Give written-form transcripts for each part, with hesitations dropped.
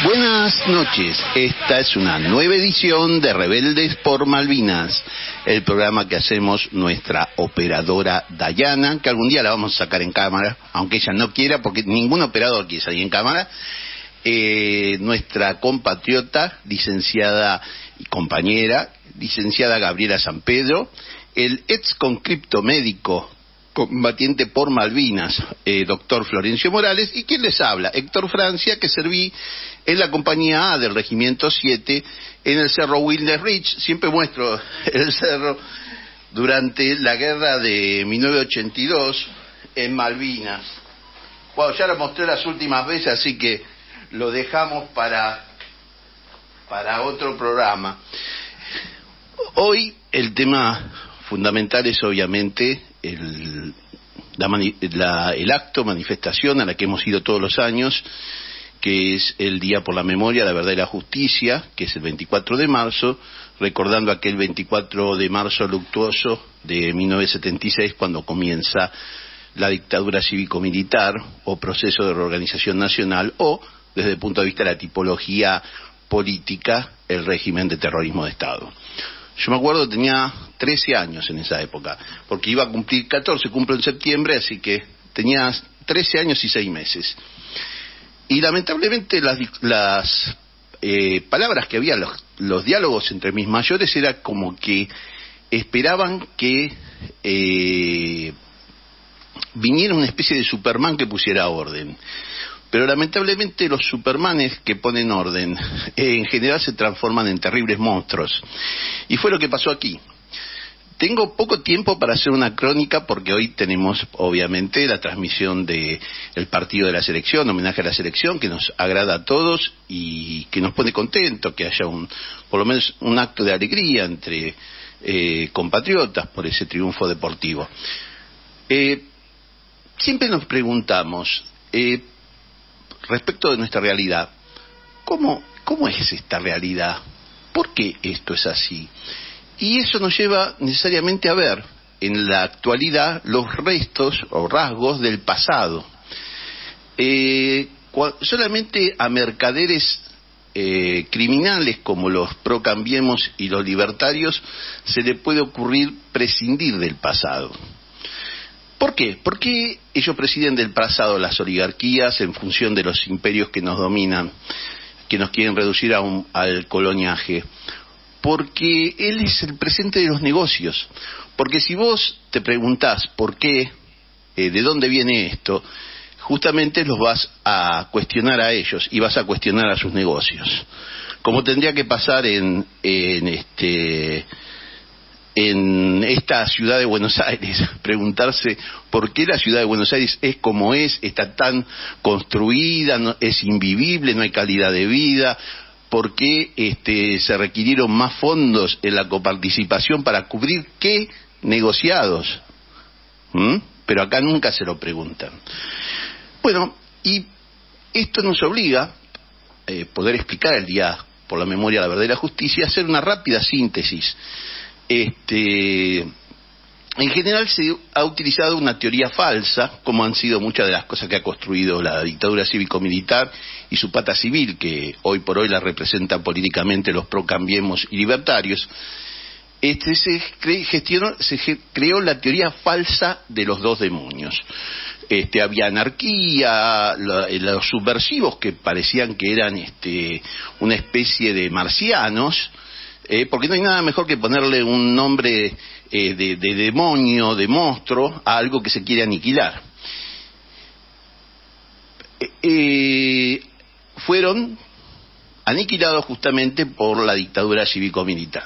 Buenas noches, esta es una nueva edición de Rebeldes por Malvinas, el programa que hacemos nuestra operadora Dayana, que algún día la vamos a sacar en cámara, aunque ella no quiera, porque ningún operador quiere salir en cámara. Nuestra compatriota, licenciada y compañera, licenciada Gabriela San Pedro, el ex conscripto médico combatiente por Malvinas, doctor Florencio Morales, y quien les habla, Héctor Francia, que serví en la compañía A del Regimiento 7 en el Cerro Wilder Ridge. Siempre muestro el cerro durante la guerra de 1982 en Malvinas. Bueno, ya lo mostré las últimas veces, así que lo dejamos para otro programa. Hoy el tema fundamental es obviamente el acto, manifestación a la que hemos ido todos los años, que es el Día por la Memoria, la Verdad y la Justicia, que es el 24 de marzo, recordando aquel 24 de marzo luctuoso de 1976, cuando comienza la dictadura cívico-militar o proceso de reorganización nacional, o, desde el punto de vista de la tipología política, el régimen de terrorismo de Estado. Yo me acuerdo, tenía 13 años en esa época, porque iba a cumplir 14, cumplo en septiembre, así que tenía 13 años y 6 meses. Y lamentablemente las palabras que había, los diálogos entre mis mayores, era como que esperaban que viniera una especie de Superman que pusiera orden. Pero lamentablemente los Supermanes que ponen orden en general se transforman en terribles monstruos. Y fue lo que pasó aquí. Tengo poco tiempo para hacer una crónica porque hoy tenemos obviamente la transmisión del partido de la selección, homenaje a la selección, que nos agrada a todos y que nos pone contentos, que haya por lo menos un acto de alegría entre compatriotas por ese triunfo deportivo. Siempre nos preguntamos, respecto de nuestra realidad, ¿cómo es esta realidad? ¿Por qué esto es así? Y eso nos lleva necesariamente a ver en la actualidad los restos o rasgos del pasado. Solamente a mercaderes criminales como los procambiemos y los libertarios se le puede ocurrir prescindir del pasado. ¿Por qué? ¿Por qué ellos prescinden del pasado, las oligarquías, en función de los imperios que nos dominan, que nos quieren reducir al coloniaje? Porque él es el presente de los negocios. Porque si vos te preguntás por qué, de dónde viene esto, justamente los vas a cuestionar a ellos y vas a cuestionar a sus negocios. Como tendría que pasar en esta ciudad de Buenos Aires, preguntarse por qué la ciudad de Buenos Aires es como es, está tan construida, es invivible, no hay calidad de vida, por qué se requirieron más fondos en la coparticipación para cubrir qué negociados. Pero acá nunca se lo preguntan. Bueno, y esto nos obliga poder explicar el Día por la Memoria, la Verdad y la Justicia, hacer una rápida síntesis. En general se ha utilizado una teoría falsa, como han sido muchas de las cosas que ha construido la dictadura cívico-militar y su pata civil, que hoy por hoy la representan políticamente los procambiemos y libertarios. Se creó la teoría falsa de los dos demonios. Había anarquía, los subversivos que parecían que eran una especie de marcianos, porque no hay nada mejor que ponerle un nombre de demonio, de monstruo, a algo que se quiere aniquilar. Fueron aniquilados justamente por la dictadura cívico-militar.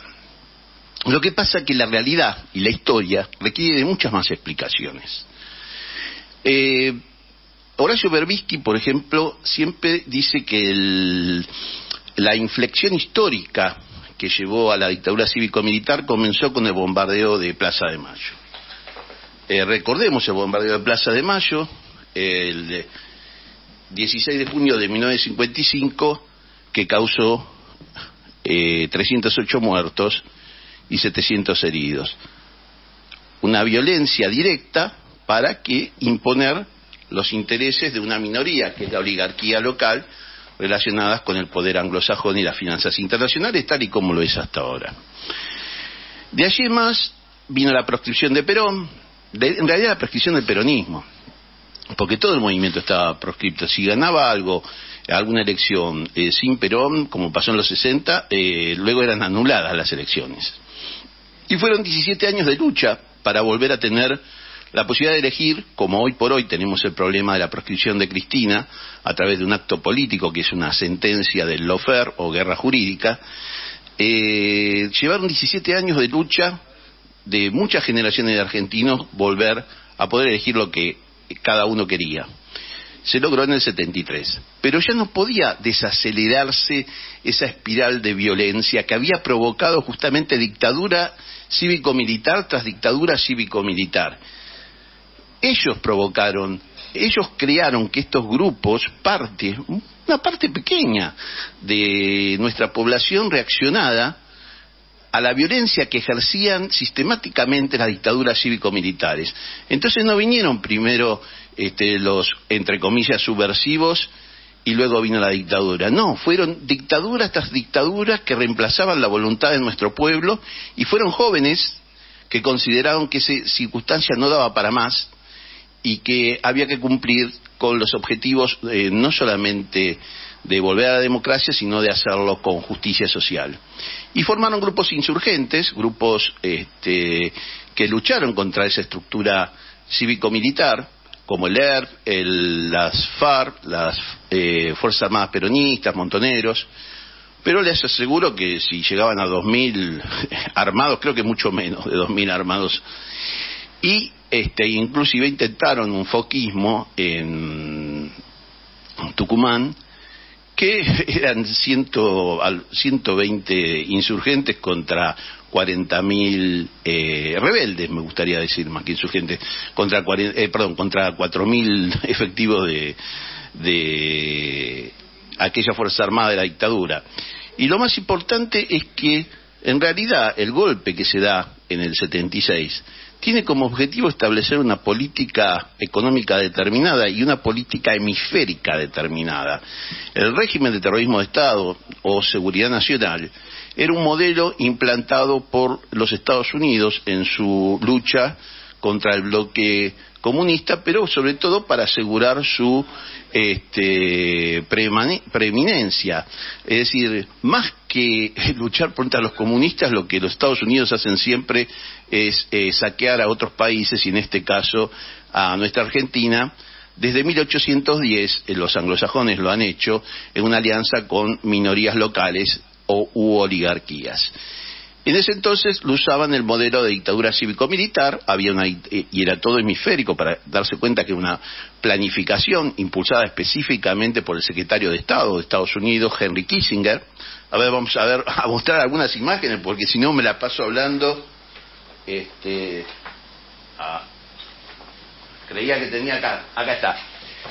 Lo que pasa es que la realidad y la historia requiere de muchas más explicaciones. Horacio Berbisky, por ejemplo, siempre dice que la inflexión histórica que llevó a la dictadura cívico-militar comenzó con el bombardeo de Plaza de Mayo. Recordemos el bombardeo de Plaza de Mayo, el 16 de junio de 1955, que causó 308 muertos y 700 heridos. una violencia directa para que imponer los intereses de una minoría, que es la oligarquía local, relacionadas con el poder anglosajón y las finanzas internacionales, tal y como lo es hasta ahora. De allí en más vino la proscripción de Perón, en realidad la proscripción del peronismo, porque todo el movimiento estaba proscripto. Si ganaba alguna elección sin Perón, como pasó en los 60, luego eran anuladas las elecciones. Y fueron 17 años de lucha para volver a tener la posibilidad de elegir, como hoy por hoy tenemos el problema de la proscripción de Cristina, a través de un acto político que es una sentencia del lawfare o guerra jurídica. Llevaron 17 años de lucha de muchas generaciones de argentinos volver a poder elegir lo que cada uno quería. Se logró en el 73, pero ya no podía desacelerarse esa espiral de violencia que había provocado justamente dictadura cívico-militar tras dictadura cívico-militar. Ellos crearon que estos grupos, una parte pequeña de nuestra población reaccionada a la violencia que ejercían sistemáticamente las dictaduras cívico-militares. Entonces no vinieron primero los, entre comillas, subversivos y luego vino la dictadura. No, fueron dictaduras tras dictaduras que reemplazaban la voluntad de nuestro pueblo y fueron jóvenes que consideraron que esa circunstancia no daba para más y que había que cumplir con los objetivos no solamente de volver a la democracia, sino de hacerlo con justicia social. Y formaron grupos insurgentes, grupos que lucharon contra esa estructura cívico-militar, como el ERP, las FARC, las Fuerzas Armadas Peronistas, Montoneros, pero les aseguro que si llegaban a 2.000 armados, creo que mucho menos de 2.000 armados, y inclusive intentaron un foquismo en Tucumán, que eran 120 insurgentes contra 40.000 rebeldes, me gustaría decir, más que insurgentes, contra 4.000 efectivos de aquella Fuerza Armada de la dictadura. Y lo más importante es que, en realidad, el golpe que se da en el 76 tiene como objetivo establecer una política económica determinada y una política hemisférica determinada. El régimen de terrorismo de Estado o seguridad nacional era un modelo implantado por los Estados Unidos en su lucha contra el bloque comunista, pero sobre todo para asegurar su preeminencia. Es decir, más que luchar contra los comunistas, lo que los Estados Unidos hacen siempre es saquear a otros países, y en este caso a nuestra Argentina. Desde 1810 los anglosajones lo han hecho en una alianza con minorías locales u oligarquías. En ese entonces lo usaban el modelo de dictadura cívico-militar, y era todo hemisférico, para darse cuenta que una planificación impulsada específicamente por el secretario de Estado de Estados Unidos, Henry Kissinger. A ver, vamos a mostrar algunas imágenes, porque si no me la paso hablando. Creía que tenía acá está.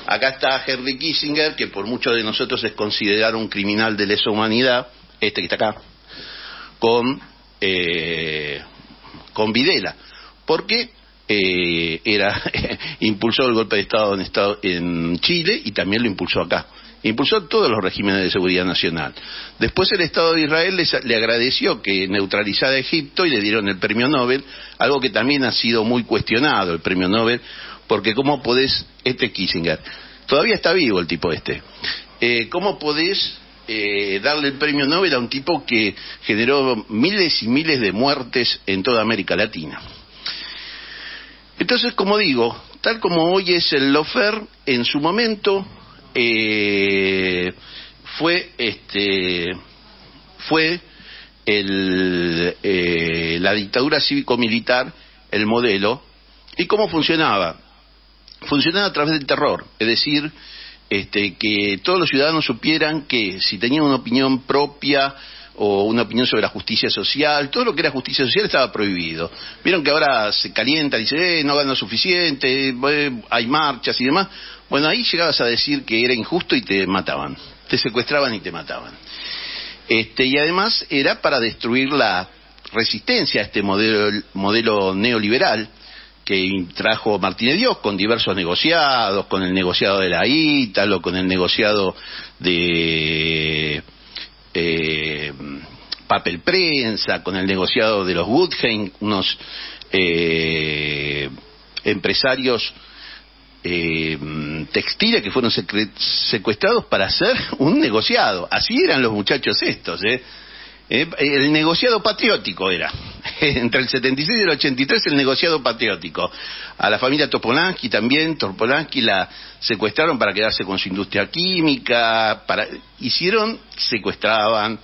Acá está Henry Kissinger, que por muchos de nosotros es considerado un criminal de lesa humanidad, que está acá, con Videla, porque impulsó el golpe de Estado en Chile y también lo impulsó acá. Impulsó todos los regímenes de seguridad nacional. Después el Estado de Israel le agradeció que neutralizara a Egipto y le dieron el premio Nobel, algo que también ha sido muy cuestionado, el premio Nobel, porque ¿cómo podés, Kissinger, todavía está vivo el tipo ¿cómo podés darle el premio Nobel a un tipo que generó miles y miles de muertes en toda América Latina? Entonces, como digo, tal como hoy es el lawfare, en su momento fue la dictadura cívico-militar el modelo. ¿Y cómo funcionaba? Funcionaba a través del terror, es decir, que todos los ciudadanos supieran que si tenían una opinión propia o una opinión sobre la justicia social, todo lo que era justicia social estaba prohibido. Vieron que ahora se calienta, dice, no gano suficiente, hay marchas y demás. Bueno, ahí llegabas a decir que era injusto y te mataban, te secuestraban y te mataban. Y además era para destruir la resistencia a este modelo neoliberal, que trajo Martínez Dios con diversos negociados, con el negociado de la Ítalo, con el negociado de Papel Prensa, con el negociado de los Guggenheim, unos empresarios textiles que fueron secuestrados para hacer un negociado. Así eran los muchachos estos, el negociado patriótico era. Entre el 76 y el 83 el negociado patriótico. A la familia Topolansky también, Topolansky la secuestraron para quedarse con su industria química, secuestraban.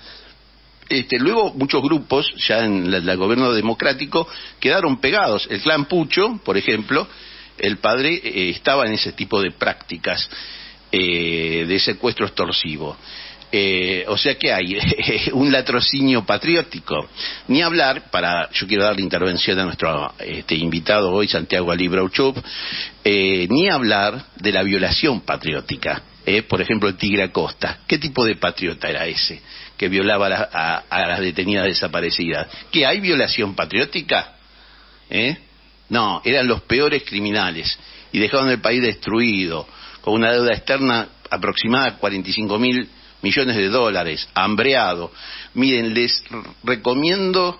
Luego muchos grupos, ya en el gobierno democrático, quedaron pegados. El clan Pucho, por ejemplo, el padre estaba en ese tipo de prácticas de secuestro extorsivo. O sea que hay un latrocinio patriótico. Ni hablar, yo quiero dar la intervención a nuestro invitado hoy, Santiago Ali Brauchub, ni hablar de la violación patriótica. Por ejemplo, el Tigre Acosta. ¿Qué tipo de patriota era ese que violaba a las detenidas desaparecidas? ¿Que hay violación patriótica? No, eran los peores criminales y dejaron el país destruido, con una deuda externa aproximada a 45.000 millones de dólares, hambreado. Miren, les recomiendo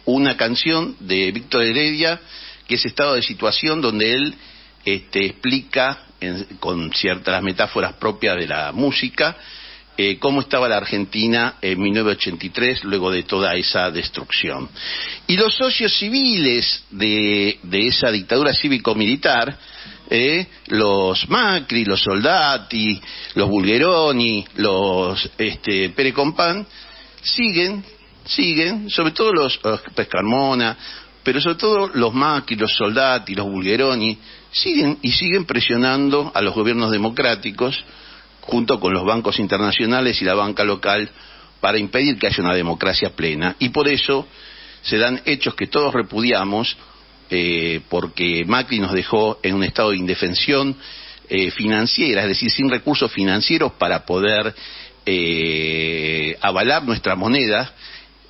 una canción de Víctor Heredia, que es Estado de Situación, donde él explica con ciertas metáforas propias de la música cómo estaba la Argentina en 1983 luego de toda esa destrucción. Y los socios civiles de esa dictadura cívico-militar, los Macri, los Soldati, los Bulgeroni, los Pere Compán, siguen, sobre todo los Pescarmona, pero sobre todo los Macri, los Soldati, los Bulgeroni, siguen presionando a los gobiernos democráticos, junto con los bancos internacionales y la banca local, para impedir que haya una democracia plena. Y por eso se dan hechos que todos repudiamos, porque Macri nos dejó en un estado de indefensión financiera, es decir, sin recursos financieros para poder avalar nuestra moneda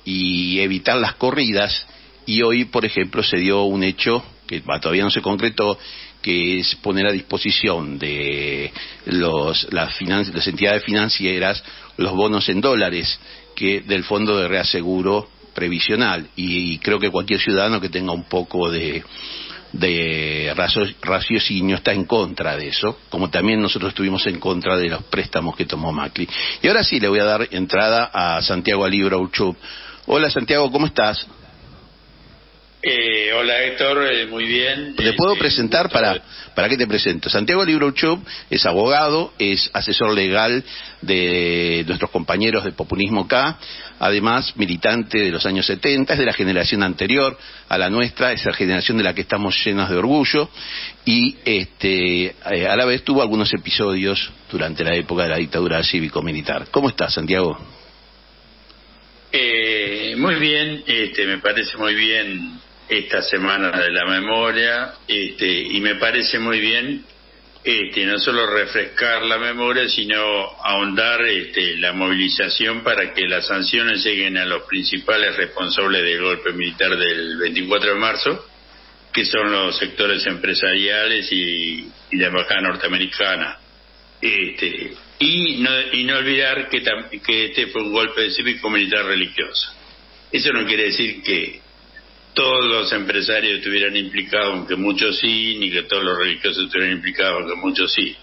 y evitar las corridas. Y hoy, por ejemplo, se dio un hecho que todavía no se concretó, que es poner a disposición de las entidades financieras los bonos en dólares del Fondo de Reaseguro Previsional, y creo que cualquier ciudadano que tenga un poco de raciocinio está en contra de eso, como también nosotros estuvimos en contra de los préstamos que tomó Macri. Y ahora sí le voy a dar entrada a Santiago Ali Brauchub. Hola Santiago, ¿cómo estás? Hola Héctor, muy bien. ¿Te puedo presentar? ¿Para qué te presento? Santiago Ali Brauchub es abogado, es asesor legal de nuestros compañeros de Populismo K, además militante de los años 70, es de la generación anterior a la nuestra, es la generación de la que estamos llenos de orgullo, y a la vez tuvo algunos episodios durante la época de la dictadura cívico-militar. ¿Cómo estás, Santiago? Muy bien, me parece muy bien esta semana de la memoria, y me parece muy bien no solo refrescar la memoria, sino ahondar la movilización para que las sanciones lleguen a los principales responsables del golpe militar del 24 de marzo, que son los sectores empresariales y la embajada norteamericana. Y no olvidar que este fue un golpe cívico-militar religioso. Eso no quiere decir que todos los empresarios estuvieran implicados, aunque muchos sí, ni que todos los religiosos estuvieran implicados, aunque muchos sí.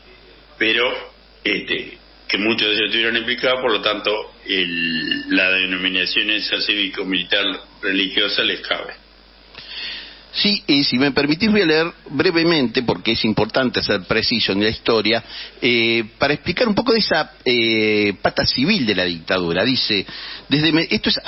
Pero que muchos de ellos estuvieran implicados, por lo tanto, la denominación esa cívico-militar religiosa les cabe. Sí, y si me permitís voy a leer brevemente, porque es importante ser preciso en la historia, para explicar un poco de esa pata civil de la dictadura. Dice, esto es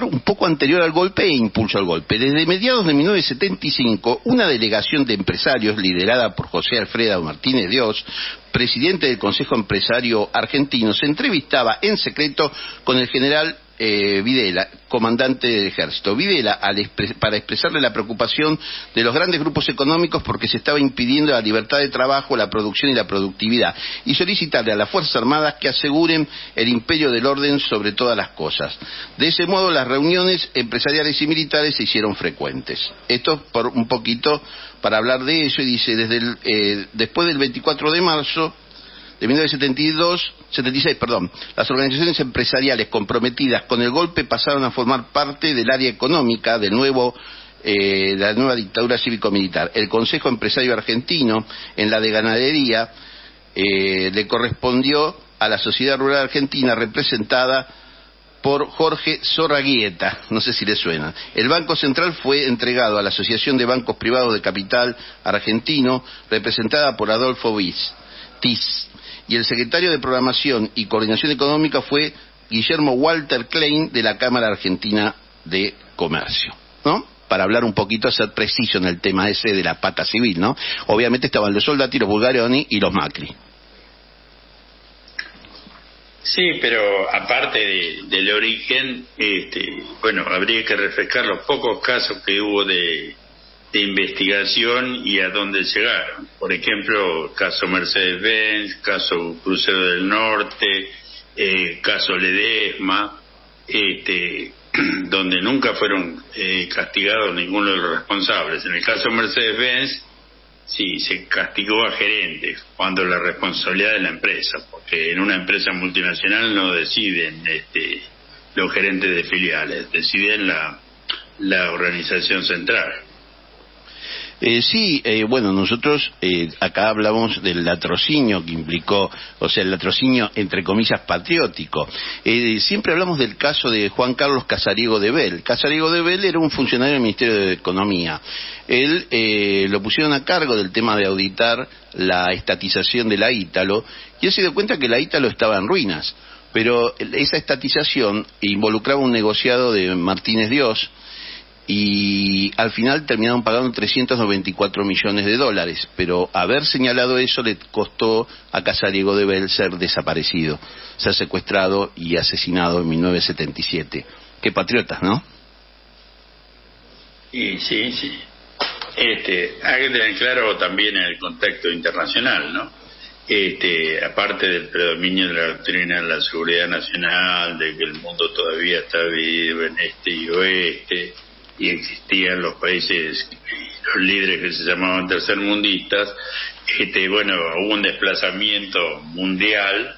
un poco anterior al golpe e impulso al golpe. Desde mediados de 1975, una delegación de empresarios liderada por José Alfredo Martínez Dios, presidente del Consejo Empresario Argentino, se entrevistaba en secreto con el general Videla, comandante del ejército. Videla, para expresarle la preocupación de los grandes grupos económicos porque se estaba impidiendo la libertad de trabajo, la producción y la productividad, y solicitarle a las Fuerzas Armadas que aseguren el imperio del orden sobre todas las cosas. De ese modo, las reuniones empresariales y militares se hicieron frecuentes. Esto por un poquito para hablar de eso, y dice, después del 24 de marzo de 1976, las organizaciones empresariales comprometidas con el golpe pasaron a formar parte del área económica de la nueva dictadura cívico-militar. El Consejo Empresario Argentino, en la de Ganadería, le correspondió a la Sociedad Rural Argentina, representada por Jorge Zorraguieta, no sé si le suena. El Banco Central fue entregado a la Asociación de Bancos Privados de Capital Argentino, representada por Adolfo Tiz. Y el secretario de Programación y Coordinación Económica fue Guillermo Walter Klein, de la Cámara Argentina de Comercio, ¿no? Para hablar un poquito, ser preciso en el tema ese de la pata civil, ¿no? Obviamente estaban los Soldati, los Bulgaroni y los Macri. Sí, pero aparte del origen, bueno, habría que refrescar los pocos casos que hubo de investigación y a dónde llegaron. Por ejemplo, caso Mercedes-Benz, caso Crucero del Norte, caso Ledesma, donde nunca fueron castigados ninguno de los responsables. En el caso Mercedes-Benz, sí, se castigó a gerentes, cuando la responsabilidad de la empresa, porque en una empresa multinacional no deciden los gerentes de filiales, deciden la organización central. Bueno, nosotros acá hablamos del latrocinio que implicó, o sea, el latrocinio entre comillas patriótico. Siempre hablamos del caso de Juan Carlos Casariego de Bell. Casariego de Bell era un funcionario del Ministerio de Economía. Él lo pusieron a cargo del tema de auditar la estatización de la Ítalo, y él se dio cuenta que la Ítalo estaba en ruinas, pero esa estatización involucraba un negociado de Martínez Dios, y al final terminaron pagando $394 millones, pero haber señalado eso le costó a Casariego de Bell ser desaparecido, ser secuestrado y asesinado en 1977. Qué patriotas, ¿no? Y sí. Hay que tener claro también el contexto internacional, ¿no? Aparte del predominio de la doctrina de la seguridad nacional, de que el mundo todavía está dividido en este y oeste, y existían los países, los líderes que se llamaban tercermundistas, bueno, hubo un desplazamiento mundial,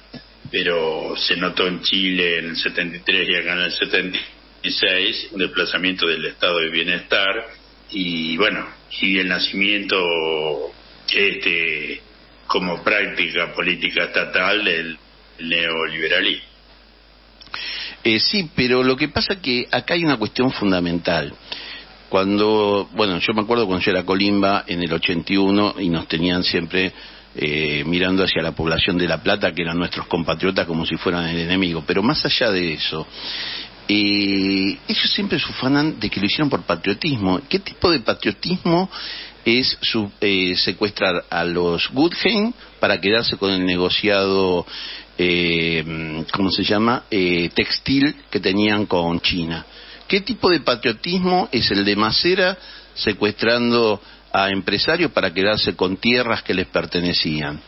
pero se notó en Chile en el 73 y acá en el 76, un desplazamiento del estado de bienestar, y bueno, y el nacimiento como práctica política estatal del neoliberalismo. Sí, pero lo que pasa que acá hay una cuestión fundamental. Yo me acuerdo cuando yo era Colimba en el 81 y nos tenían siempre mirando hacia la población de La Plata, que eran nuestros compatriotas, como si fueran el enemigo. Pero más allá de eso, ellos siempre se ufanan de que lo hicieron por patriotismo. ¿Qué tipo de patriotismo es secuestrar a los Guggenheim para quedarse con el negociado textil que tenían con China? ¿Qué tipo de patriotismo es el de Macera secuestrando a empresarios para quedarse con tierras que les pertenecían?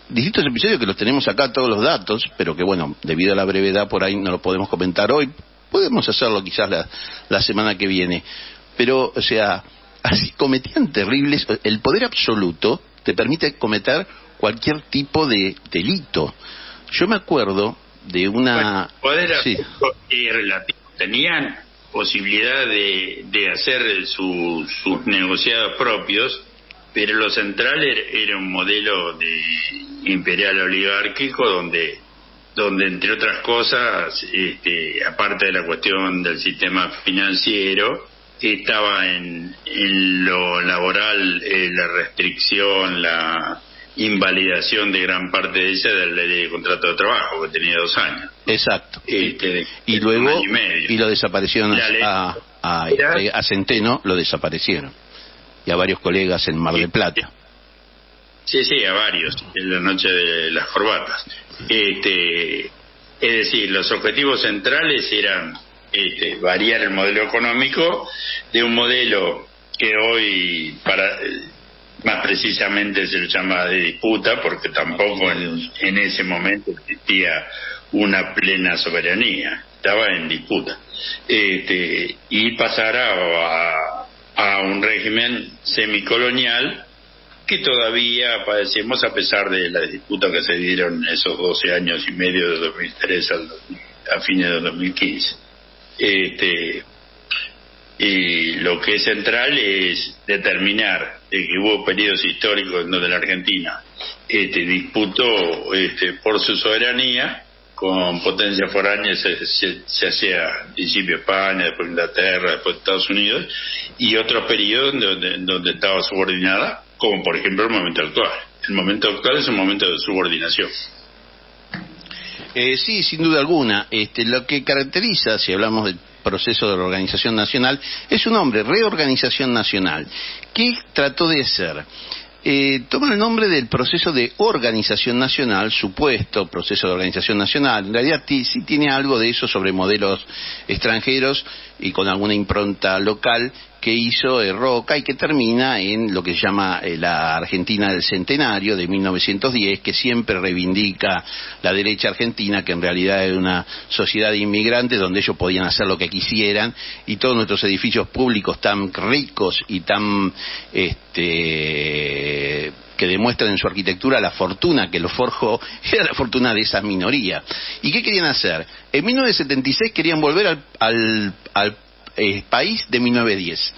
Distintos episodios que los tenemos acá, todos los datos, pero que bueno, debido a la brevedad por ahí no lo podemos comentar hoy. Podemos hacerlo quizás la semana que viene. Pero, o sea, así cometían terribles. El poder absoluto te permite cometer cualquier tipo de delito. Yo me acuerdo de una... Poder relativo. Tenían posibilidad de hacer sus negociados propios, pero lo central era un modelo de imperial oligárquico donde entre otras cosas, aparte de la cuestión del sistema financiero, estaba en lo laboral la restricción, la invalidación de gran parte de ella de la ley de contrato de trabajo, que tenía 2 años. Exacto. Y luego, y lo desaparecieron a Centeno, lo desaparecieron. Y a varios colegas en Mar del Plata. Sí, a varios, en la noche de las corbatas. Es decir, los objetivos centrales eran variar el modelo económico de un modelo que hoy, más precisamente, se lo llama de disputa, porque tampoco en ese momento existía una plena soberanía, estaba en disputa, y pasar a un régimen semicolonial que todavía padecemos a pesar de las disputas que se dieron esos 12 años y medio de 2003 a fines de 2015. Y lo que es central es determinar de que hubo periodos históricos en donde la Argentina disputó por su soberanía con potencias foráneas, se hacía al principio España, después Inglaterra, después Estados Unidos, y otros periodos donde estaba subordinada, como por ejemplo el momento actual. El momento actual es un momento de subordinación. Sí, sin duda alguna. Lo que caracteriza, si hablamos del proceso de reorganización nacional, es un nombre, reorganización nacional. ¿Qué trató de hacer? Toma el nombre del proceso de organización nacional, supuesto proceso de organización nacional. En realidad sí tiene algo de eso sobre modelos extranjeros y con alguna impronta local que hizo Roca y que termina en lo que se llama la Argentina del Centenario de 1910, que siempre reivindica la derecha argentina, que en realidad era una sociedad de inmigrantes donde ellos podían hacer lo que quisieran, y todos nuestros edificios públicos tan ricos y tan que demuestran en su arquitectura la fortuna que los forjó, era la fortuna de esa minoría. ¿Y qué querían hacer? En 1976 querían volver al país de 1910.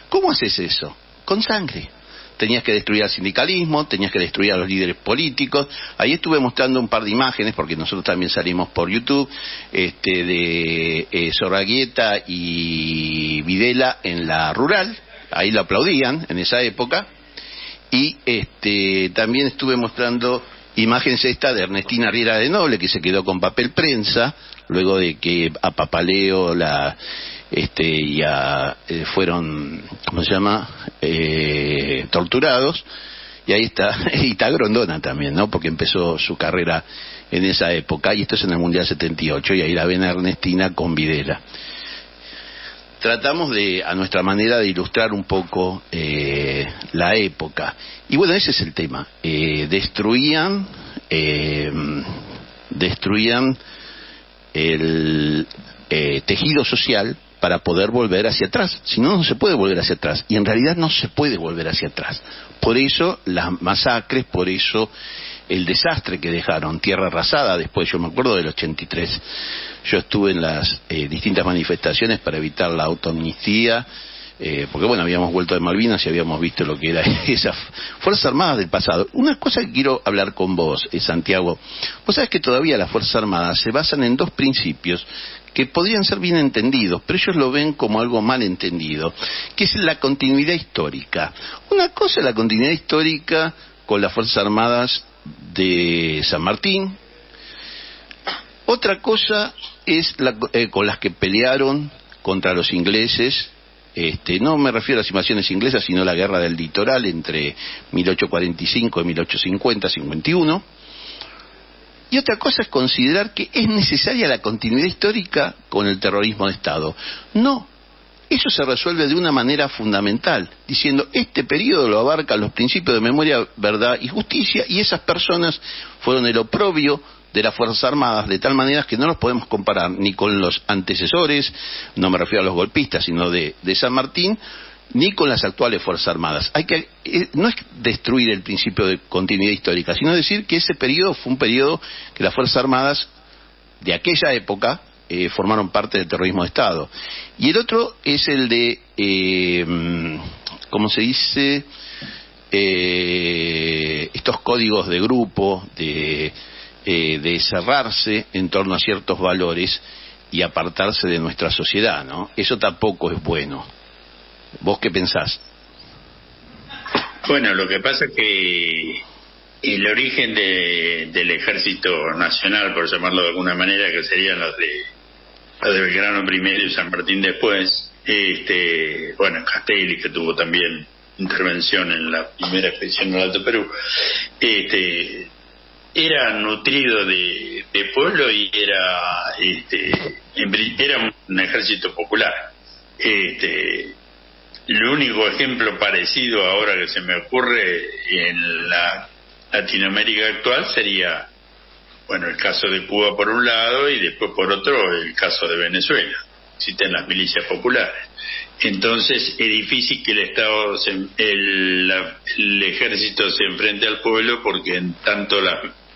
¿Cómo haces eso? Con sangre. Tenías que destruir al sindicalismo, tenías que destruir a los líderes políticos. Ahí estuve mostrando un par de imágenes, porque nosotros también salimos por YouTube, de Sorraguieta y Videla en la rural. Ahí lo aplaudían en esa época. Y también estuve mostrando imágenes de Ernestina Riera de Noble, que se quedó con papel prensa luego de que a Papaleo fueron, ¿cómo se llama?, torturados. Y ahí está, y está Grondona también, ¿no?, porque empezó su carrera en esa época, y esto es en el Mundial 78, y ahí la ven a Ernestina con Videla. Tratamos a nuestra manera, de ilustrar un poco la época. Y bueno, ese es el tema. Destruían el tejido social para poder volver hacia atrás. Si no, no se puede volver hacia atrás. Y en realidad no se puede volver hacia atrás. Por eso las masacres, por eso el desastre que dejaron, tierra arrasada. Después, yo me acuerdo del 83, yo estuve en las distintas manifestaciones para evitar la autoamnistía, porque bueno, habíamos vuelto de Malvinas y habíamos visto lo que era esas Fuerzas Armadas del pasado. Una cosa que quiero hablar con vos, Santiago, vos sabés que todavía las Fuerzas Armadas se basan en dos principios que podrían ser bien entendidos, pero ellos lo ven como algo mal entendido, que es la continuidad histórica. Una cosa es la continuidad histórica con las Fuerzas Armadas de San Martín, otra cosa es con las que pelearon contra los ingleses. No me refiero a las invasiones inglesas, sino a la guerra del litoral entre 1845 y 1850, 51. Y otra cosa es considerar que es necesaria la continuidad histórica con el terrorismo de Estado. No, eso se resuelve de una manera fundamental, diciendo este periodo lo abarcan los principios de memoria, verdad y justicia, y esas personas fueron el oprobio de las Fuerzas Armadas, de tal manera que no los podemos comparar ni con los antecesores, no me refiero a los golpistas, sino de San Martín, ni con las actuales Fuerzas Armadas. No es destruir el principio de continuidad histórica, sino decir que ese periodo fue un periodo que las Fuerzas Armadas de aquella época formaron parte del terrorismo de Estado. Y el otro es el de, ¿cómo se dice?, estos códigos de grupo, de cerrarse en torno a ciertos valores y apartarse de nuestra sociedad, ¿no? Eso tampoco es bueno. ¿Vos qué pensás? Bueno, lo que pasa es que el origen del Ejército Nacional, por llamarlo de alguna manera, que serían los de Belgrano primero y San Martín después, bueno, Castelli, que tuvo también intervención en la primera expedición al Alto Perú, era nutrido de de pueblo y era un ejército popular. El único ejemplo parecido ahora que se me ocurre en la Latinoamérica actual sería, bueno, el caso de Cuba por un lado y después por otro el caso de Venezuela. Existen las milicias populares. Entonces es difícil que el Estado, el ejército se enfrente al pueblo, porque en tanto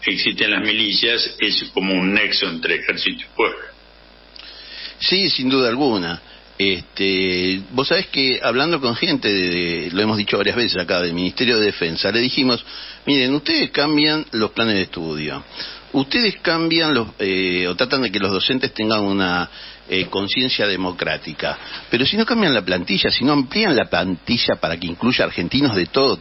existen las milicias, es como un nexo entre ejército y pueblo. Sí, sin duda alguna. Vos sabés que hablando con gente, lo hemos dicho varias veces acá, del Ministerio de Defensa, le dijimos, miren, ustedes cambian los planes de estudio, ustedes cambian o tratan de que los docentes tengan una conciencia democrática, pero si no cambian la plantilla, si no amplían la plantilla para que incluya argentinos de todas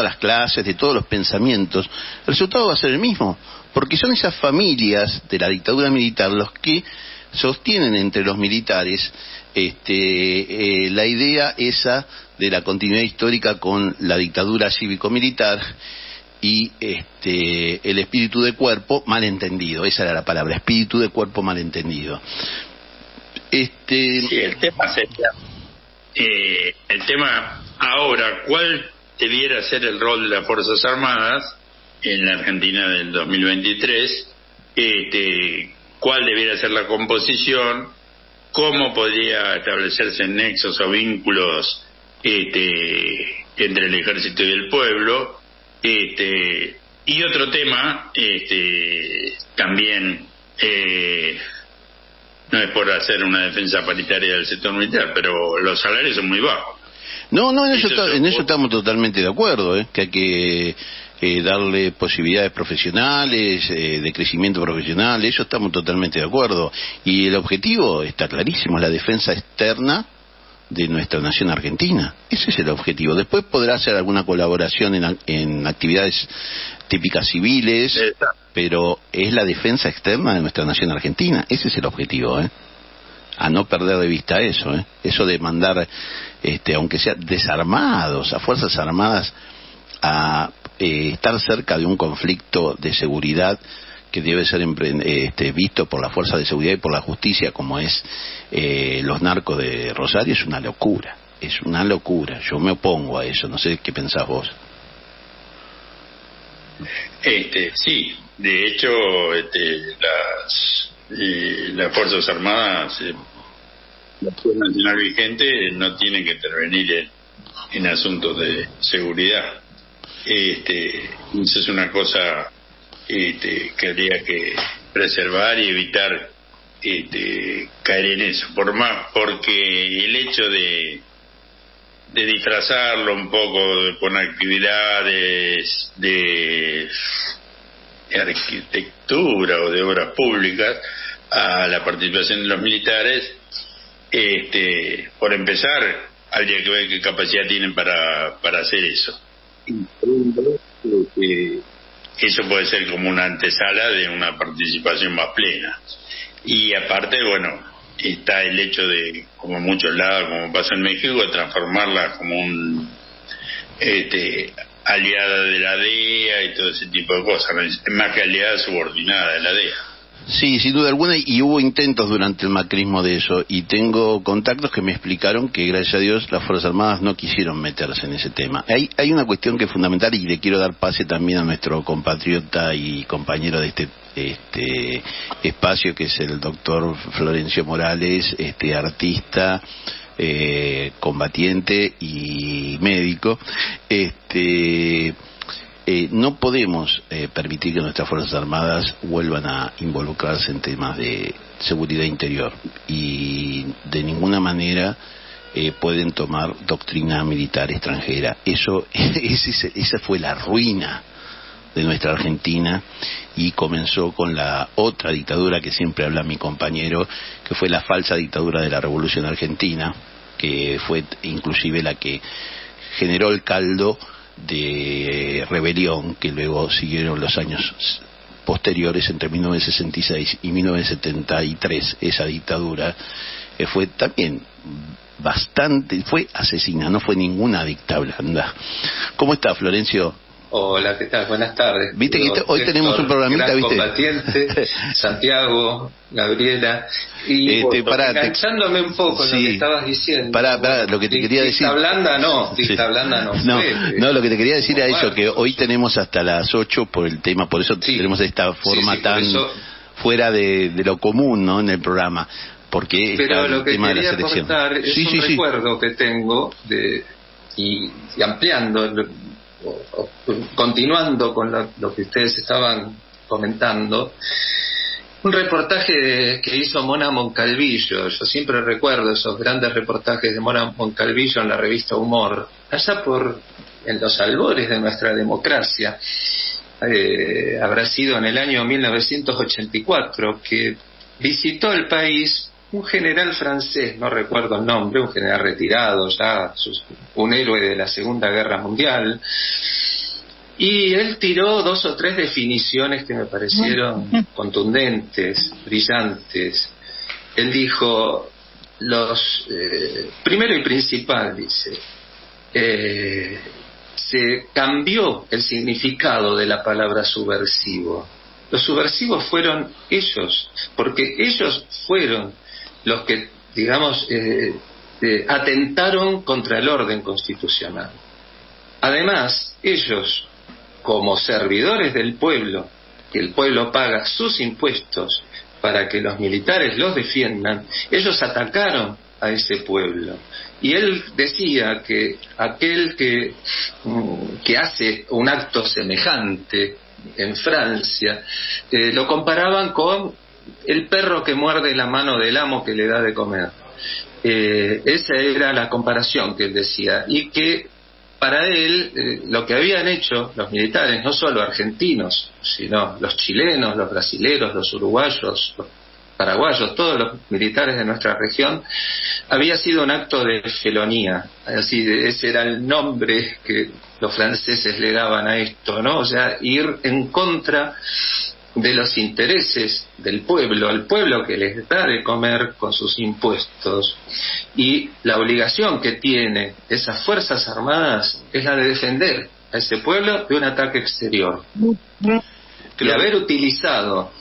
las clases, de todos los pensamientos, el resultado va a ser el mismo, porque son esas familias de la dictadura militar los que sostienen entre los militares la idea esa de la continuidad histórica con la dictadura cívico-militar y el espíritu de cuerpo malentendido. Esa era la palabra, espíritu de cuerpo malentendido. Sí, el tema sería el tema ahora, ¿cuál debiera ser el rol de las Fuerzas Armadas en la Argentina del 2023? ¿Cuál debiera ser la composición? ¿Cómo podría establecerse nexos o vínculos entre el ejército y el pueblo? Y otro tema, también, no es por hacer una defensa paritaria del sector militar, pero los salarios son muy bajos. No, en eso estamos totalmente de acuerdo, que hay que darle posibilidades profesionales, de crecimiento profesional, eso estamos totalmente de acuerdo. Y el objetivo está clarísimo, la defensa externa de nuestra nación argentina. Ese es el objetivo. Después podrá hacer alguna colaboración en actividades típicas civiles, pero es la defensa externa de nuestra nación argentina. Ese es el objetivo, a no perder de vista eso, eso de mandar, aunque sea desarmados, a Fuerzas Armadas a estar cerca de un conflicto de seguridad que debe ser visto por la fuerza de seguridad y por la justicia, como es los narcos de Rosario, es una locura, yo me opongo a eso, no sé qué pensás vos. Sí, de hecho las Fuerzas Armadas, la Fuerza Nacional vigente no tiene que intervenir en asuntos de seguridad. Eso es una cosa que habría que preservar y evitar caer en eso, porque el hecho de disfrazarlo un poco con actividades de arquitectura o de obras públicas a la participación de los militares, por empezar habría que ver qué capacidad tienen para hacer eso. Eso puede ser como una antesala de una participación más plena. Y aparte, bueno, está el hecho de, como en muchos lados, como pasa en México, transformarla como un aliada de la DEA y todo ese tipo de cosas, más que aliada, subordinada de la DEA. Sí, sin duda alguna, y hubo intentos durante el macrismo de eso, y tengo contactos que me explicaron que, gracias a Dios, las Fuerzas Armadas no quisieron meterse en ese tema. Hay una cuestión que es fundamental, y le quiero dar pase también a nuestro compatriota y compañero de este espacio, que es el doctor Florencio Morales, artista, combatiente y médico. No podemos permitir que nuestras Fuerzas Armadas vuelvan a involucrarse en temas de seguridad interior, y de ninguna manera pueden tomar doctrina militar extranjera. Esa fue la ruina de nuestra Argentina, y comenzó con la otra dictadura que siempre habla mi compañero, que fue la falsa dictadura de la Revolución Argentina, que fue inclusive la que generó el caldo de rebelión que luego siguieron los años posteriores, entre 1966 y 1973. Esa dictadura fue también fue asesina, no fue ninguna dicta blanda. ¿Cómo está, Florencio? Hola, ¿qué tal? Buenas tardes. Viste que hoy tenemos un programita, gran ¿viste? Combatiente, Santiago, Gabriela, y enganchándome un poco en lo que estabas diciendo. Pará, lo que te quería decir... Blanda no. No, lo que te quería decir era eso, que hoy tenemos hasta las 8 por el tema, por eso tenemos esta forma tan fuera de lo común, ¿no?, en el programa, porque pero está lo el que tema de la quería selección. comentar es un recuerdo que tengo y ampliando, continuando con lo que ustedes estaban comentando, un reportaje que hizo Mona Moncalvillo. Yo siempre recuerdo esos grandes reportajes de Mona Moncalvillo en la revista Humor, allá en los albores de nuestra democracia. Habrá sido en el año 1984, que visitó el país un general francés, no recuerdo el nombre, un general retirado ya, un héroe de la Segunda Guerra Mundial, y él tiró 2 o 3 definiciones que me parecieron contundentes, brillantes. Él dijo, primero y principal, dice, se cambió el significado de la palabra subversivo. Los subversivos fueron ellos, porque ellos fueron los que, digamos, atentaron contra el orden constitucional. Además, ellos, como servidores del pueblo, que el pueblo paga sus impuestos para que los militares los defiendan, ellos atacaron a ese pueblo. Y él decía que aquel que hace un acto semejante en Francia, lo comparaban con el perro que muerde la mano del amo que le da de comer. Esa era la comparación que él decía, y que para él lo que habían hecho los militares, no solo argentinos, sino los chilenos, los brasileros, los uruguayos, los paraguayos, todos los militares de nuestra región, había sido un acto de felonía. Así, ese era el nombre que los franceses le daban a esto, ¿no? O sea, ir en contra de los intereses del pueblo, al pueblo que les da de comer con sus impuestos, y la obligación que tiene esas Fuerzas Armadas es la de defender a ese pueblo de un ataque exterior. Y haber utilizado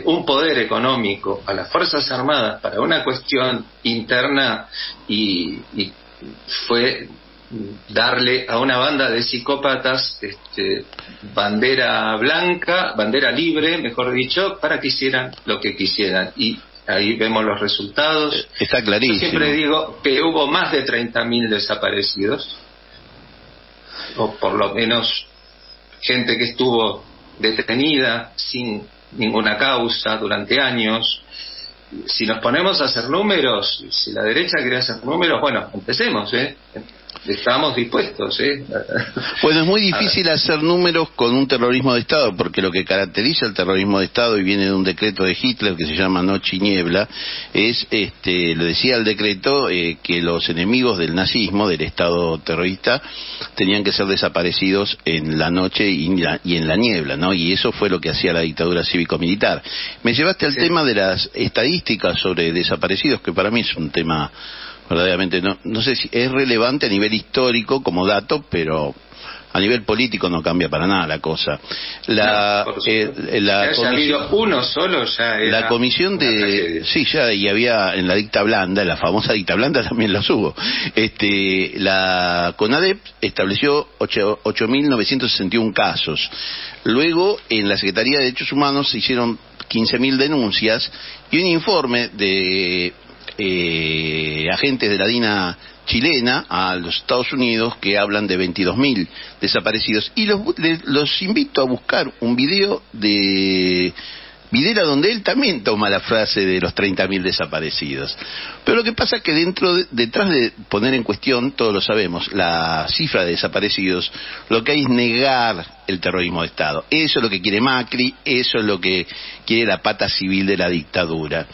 un poder económico a las Fuerzas Armadas para una cuestión interna y fue darle a una banda de psicópatas bandera blanca, bandera libre, mejor dicho, para que hicieran lo que quisieran. Y ahí vemos los resultados. Está clarísimo. Yo siempre digo que hubo más de 30.000 desaparecidos, o por lo menos gente que estuvo detenida sin ninguna causa durante años. Si nos ponemos a hacer números, si la derecha quiere hacer números, bueno, empecemos, estamos dispuestos, Bueno, es muy difícil hacer números con un terrorismo de Estado, porque lo que caracteriza el terrorismo de Estado, y viene de un decreto de Hitler que se llama Noche y Niebla, es, lo decía el decreto, que los enemigos del nazismo, del Estado terrorista, tenían que ser desaparecidos en la noche y en la niebla, ¿no? Y eso fue lo que hacía la dictadura cívico-militar. Me llevaste al tema de las estadísticas sobre desaparecidos, que para mí es un tema verdaderamente, no sé si es relevante a nivel histórico como dato, pero a nivel político no cambia para nada la cosa. La comisión de... Sí, ya, y había en la dicta blanda, en la famosa dicta blanda también las hubo. La CONADEP estableció 8.961 casos. Luego, en la Secretaría de Derechos Humanos se hicieron 15.000 denuncias y un informe de agentes de la DINA chilena a los Estados Unidos que hablan de 22.000 desaparecidos, y los invito a buscar un video de Videla donde él también toma la frase de los 30.000 desaparecidos. Pero lo que pasa es que detrás de poner en cuestión, todos lo sabemos, la cifra de desaparecidos, lo que hay es negar el terrorismo de Estado. Eso es lo que quiere Macri, eso es lo que quiere la pata civil de la dictadura.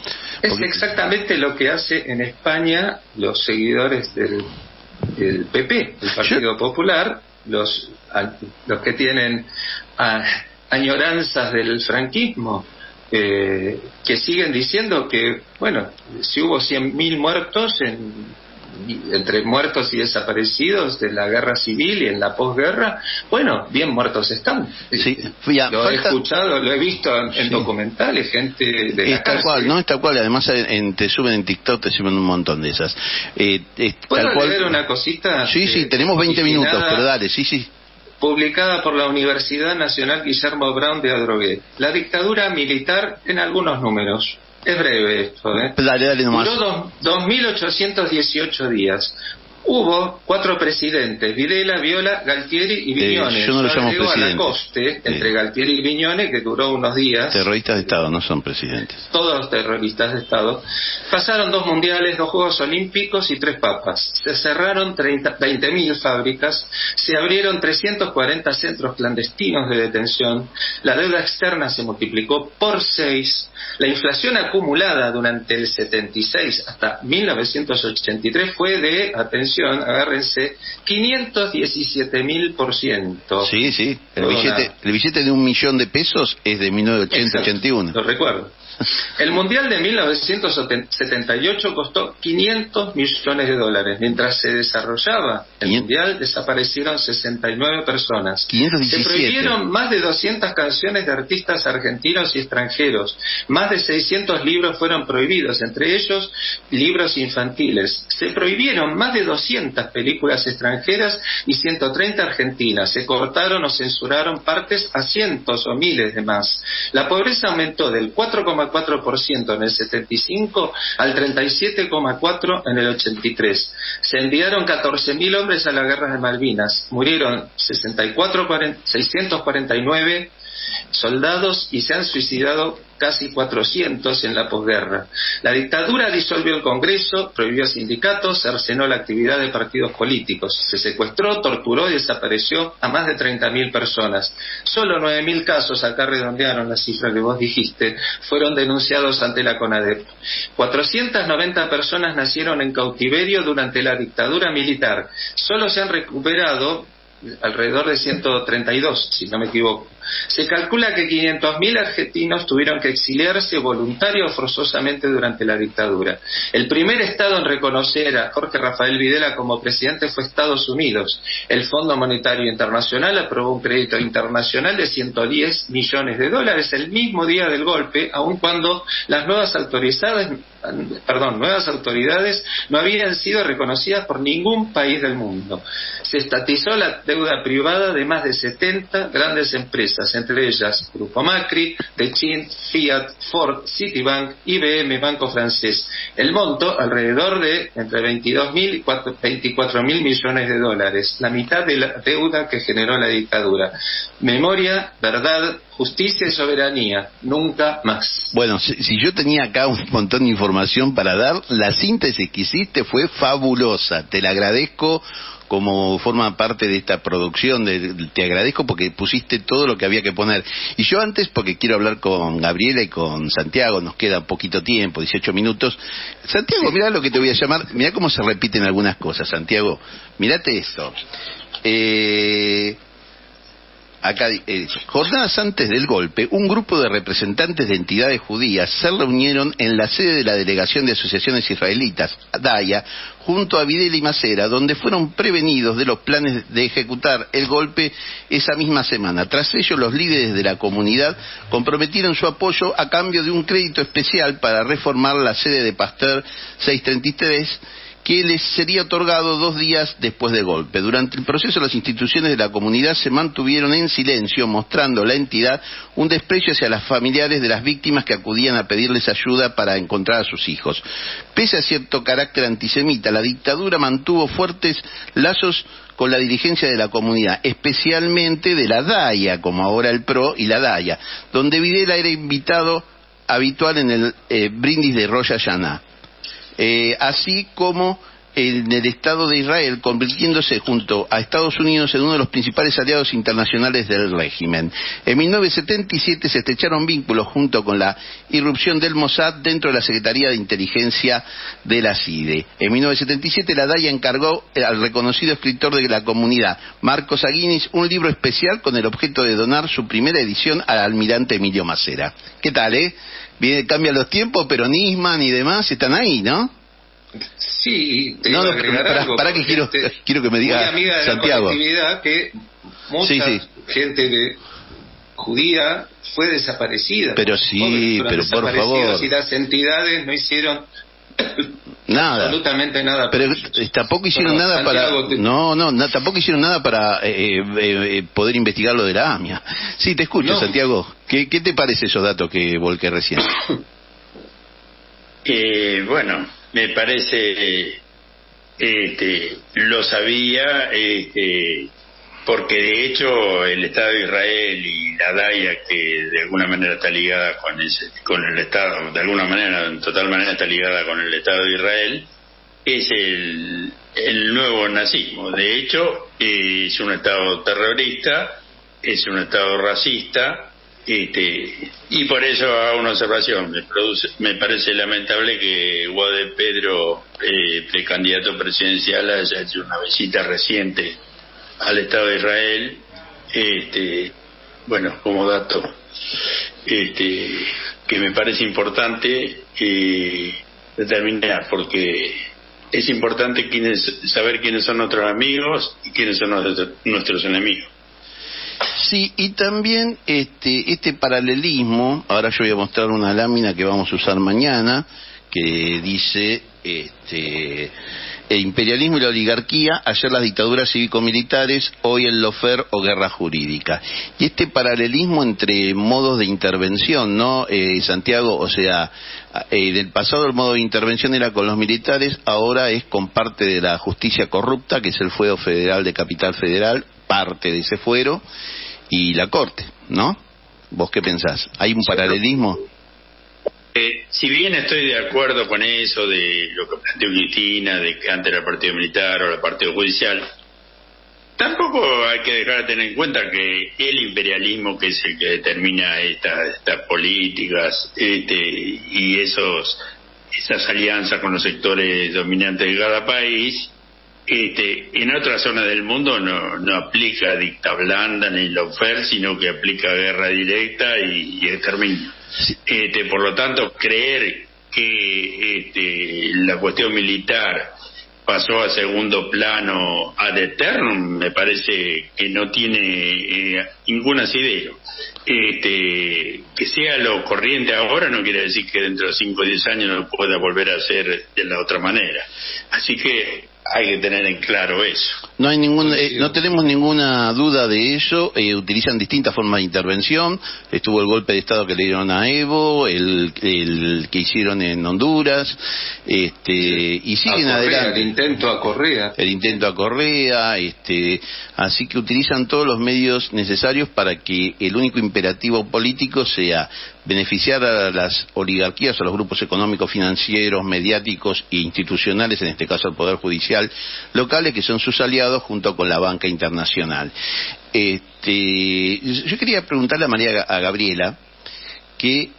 Es exactamente lo que hace en España los seguidores del PP, el Partido Popular, los que tienen añoranzas del franquismo, que siguen diciendo que, bueno, si hubo 100.000 muertos entre muertos y desaparecidos de la guerra civil y en la posguerra, bueno, bien muertos están. Sí. Lo he escuchado, lo he visto en documentales, gente de la tal cárcel. cual, ¿no? Es tal cual, además te suben en TikTok, te suben un montón de esas. ¿Puedo leer una cosita? Sí, tenemos 20 minutos, pero dale, sí. Publicada por la Universidad Nacional Guillermo Brown de Adrogué. La dictadura militar en algunos números. Es breve esto, ¿eh? Dale nomás. Duró 2.818 días. Hubo 4 presidentes: Videla, Viola, Galtieri y Viñones. Yo no lo llamo agregó presidente. a la coste, entre Galtieri y Viñones, que duró unos días. Terroristas de Estado, no son presidentes. Todos terroristas de Estado. Pasaron 2 mundiales, 2 Juegos Olímpicos y 3 papas. Se cerraron 20.000 fábricas. Se abrieron 340 centros clandestinos de detención. La deuda externa se multiplicó por 6. La inflación acumulada durante el 76 hasta 1983 fue de, atención, agárrense, 517.000%. Sí. El billete de $1.000.000 es de 1980-81. Lo recuerdo. El Mundial de 1978 costó $500 millones. Mientras se desarrollaba el Mundial, desaparecieron 69 personas. 517. Se prohibieron más de 200 canciones de artistas argentinos y extranjeros. Más de 600 libros fueron prohibidos, entre ellos libros infantiles. Se prohibieron más de 200 películas extranjeras y 130 argentinas. Se cortaron o censuraron partes a cientos o miles de más. La pobreza aumentó del 4,4% en el 75 al 37,4% en el 83. Se enviaron 14.000 hombres a la guerra de Malvinas. Murieron 649 soldados y se han suicidado casi 400 en la posguerra. La dictadura disolvió el Congreso, prohibió sindicatos, cercenó la actividad de partidos políticos, se secuestró, torturó y desapareció a más de 30.000 personas. Solo 9.000 casos, acá redondearon la cifra que vos dijiste, fueron denunciados ante la CONADEP. 490 personas nacieron en cautiverio durante la dictadura militar. Solo se han recuperado alrededor de 132, si no me equivoco. Se calcula que 500.000 argentinos tuvieron que exiliarse voluntario o forzosamente durante la dictadura. El primer estado en reconocer a Jorge Rafael Videla como presidente fue Estados Unidos. El Fondo Monetario Internacional aprobó un crédito internacional de $110 millones el mismo día del golpe, aun cuando las nuevas autoridades no habían sido reconocidas por ningún país del mundo. Se estatizó la deuda privada de más de 70 grandes empresas, entre ellas Grupo Macri, Techint, Fiat, Ford, Citibank, IBM, Banco Francés. El monto alrededor de entre 22.000 y 24.000 millones de dólares, la mitad de la deuda que generó la dictadura. Memoria, verdad, justicia y soberanía, nunca más. Bueno, si yo tenía acá un montón de información para dar, la síntesis que hiciste fue fabulosa, te la agradezco como forma parte de esta producción, te agradezco porque pusiste todo lo que había que poner. Y yo antes, porque quiero hablar con Gabriela y con Santiago, nos queda poquito tiempo, 18 minutos. Santiago, mirá lo que te voy a llamar, mirá cómo se repiten algunas cosas, Santiago. Mirate esto. Acá, jornadas antes del golpe, un grupo de representantes de entidades judías se reunieron en la sede de la Delegación de Asociaciones Israelitas, DAIA, junto a Videla y Macera, donde fueron prevenidos de los planes de ejecutar el golpe esa misma semana. Tras ello, los líderes de la comunidad comprometieron su apoyo a cambio de un crédito especial para reformar la sede de Pasteur 633, que les sería otorgado 2 días después del golpe. Durante el proceso, las instituciones de la comunidad se mantuvieron en silencio, mostrando la entidad un desprecio hacia las familiares de las víctimas que acudían a pedirles ayuda para encontrar a sus hijos. Pese a cierto carácter antisemita, la dictadura mantuvo fuertes lazos con la dirigencia de la comunidad, especialmente de la DAIA, como ahora el PRO y la DAIA, donde Videla era invitado habitual en el brindis de Rosh Hashanah. Así como en el Estado de Israel, convirtiéndose junto a Estados Unidos en uno de los principales aliados internacionales del régimen. En 1977 se estrecharon vínculos junto con la irrupción del Mossad dentro de la Secretaría de Inteligencia de la CIDE. En 1977 la DAIA encargó al reconocido escritor de la comunidad, Marcos Aguinis, un libro especial con el objeto de donar su primera edición al almirante Emilio Macera. ¿Qué tal, cambian los tiempos, pero Nisman y demás están ahí, ¿no? Sí, te iba a agregar algo. Para que quiero que me diga amiga de Santiago. La colectividad, que mucha gente judía fue desaparecida. Pero sí, pero por favor. Y las entidades no hicieron nada, absolutamente nada. Pero tampoco hicieron nada Santiago, para tampoco hicieron nada para poder investigar lo de la AMIA. Sí, te escucho, Santiago. ¿Qué te parece esos datos que volqué recién? Bueno, me parece lo sabía, porque de hecho el Estado de Israel y la DAIA, que de alguna manera está ligada con el Estado, de alguna manera, en total manera está ligada con el Estado de Israel, es el nuevo nazismo. De hecho, es un Estado terrorista, es un Estado racista, y por eso hago una observación. Me parece lamentable que Guade Pedro, precandidato presidencial, haya hecho una visita reciente al Estado de Israel, bueno, como dato, que me parece importante determinar, porque es importante saber quiénes son nuestros amigos y quiénes son nuestros enemigos. Sí, y también este paralelismo. Ahora yo voy a mostrar una lámina que vamos a usar mañana, que dice el imperialismo y la oligarquía, ayer las dictaduras cívico-militares, hoy el lawfare o guerra jurídica. Y este paralelismo entre modos de intervención, ¿no, Santiago? O sea, del pasado el modo de intervención era con los militares, ahora es con parte de la justicia corrupta, que es el fuero federal de Capital Federal, parte de ese fuero, y la Corte, ¿no? ¿Vos qué pensás? ¿Hay un paralelismo? Si bien estoy de acuerdo con eso de lo que planteó Cristina, de que antes era el partido militar o el partido judicial, tampoco hay que dejar de tener en cuenta que el imperialismo, que es el que determina estas políticas y esas alianzas con los sectores dominantes de cada país, en otras zonas del mundo no aplica dicta blanda ni lawfare, sino que aplica guerra directa y exterminio. Sí. Por lo tanto, creer que la cuestión militar pasó a segundo plano ad eternum me parece que no tiene ningún asidero. Que sea lo corriente ahora no quiere decir que dentro de 5 o 10 años no pueda volver a ser de la otra manera. Así que hay que tener en claro eso. No hay no tenemos ninguna duda de eso. Utilizan distintas formas de intervención. Estuvo el golpe de Estado que le dieron a Evo, el que hicieron en Honduras, y siguen adelante. El intento a Correa. Así que utilizan todos los medios necesarios para que el único imperativo político sea beneficiar a las oligarquías, a los grupos económicos, financieros, mediáticos e institucionales, en este caso al Poder Judicial locales, que son sus aliados junto con la banca internacional. Yo quería preguntarle a Gabriela que